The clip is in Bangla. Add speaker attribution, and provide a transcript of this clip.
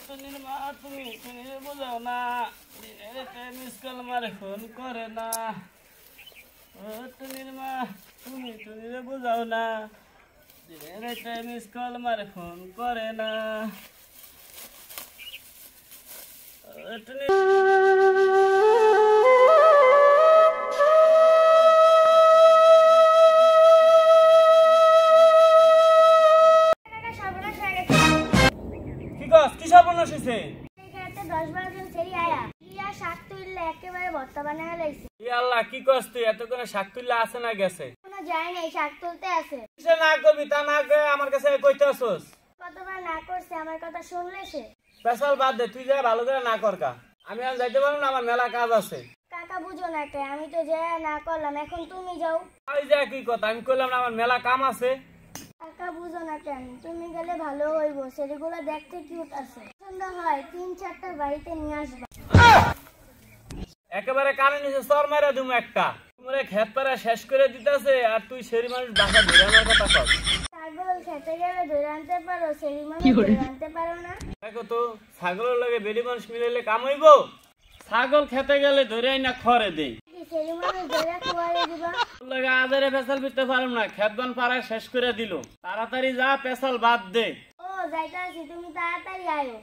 Speaker 1: টুনির মা তুমি টুনিরে বোঝাও না, দিনে মিস কল মারে ফোন করে না। ও টুনির মা তুমি টুনিরে বোঝাও না, দিনে মিস কল মারে ফোন করে না। ও টুনি কি সর্বনাশ হইছে? আল্লাহ কি কস তুই? এতক্ষণে শাক তুললে আছে না গেছে?
Speaker 2: শাক তুলতে আছে।
Speaker 1: না করবি তা না করে আমার কাছে কইতে আসোস?
Speaker 2: কতবার না করছে, আমার কথা শুনলে সে?
Speaker 1: পেশাল বাদ দে, তুই যা ভালো করে না করকা। আমি আর যাইতে পারবো না, আমার মেলা কাজ আছে।
Speaker 2: কাকা বুঝো না কে, আমি তো যে না করলাম, এখন তুমি যাও।
Speaker 1: আমি যা কি কথা, আমি কইলাম না আমার মেলা কাম আছে।
Speaker 2: কাকা বুঝো না কেন, তুমি গেলে ভালো হইব, সেগুলো দেখতে কিউট আছে। পছন্দ হয় 3-4টা বাড়িতে নিয়ে আসবা।
Speaker 1: একেবারে কানে নিচে চর মারা দিমু একটা। তোমারে খেত পাড়া শেষ করে দিতেছে আর তুই সেরি মানুষ বাসা ধরে আনার কথা কস।
Speaker 2: ছাগল খেতে গেলে ধরে আনতে পারো, সেরি মানুষ ধরে আনতে পারো না?
Speaker 1: দেখো তো ছাগলের লগে বেড়ি মানুষ মিলাইলে কাম হইব? ছাগল খেতে গেলে ধরে আইনা খড়ে দেই,
Speaker 2: সেরি মানুষ ধরে খুয়াইয়ে দিবা।
Speaker 1: লগে আদারে পেশাল দিতে পারম না, খেতবান পাড়া শেষ করে দিল। তাড়াতাড়ি যা, পেশাল বাদ দে।
Speaker 2: ও যাইতাছি, তুমি তাড়াতাড়ি আয়ো।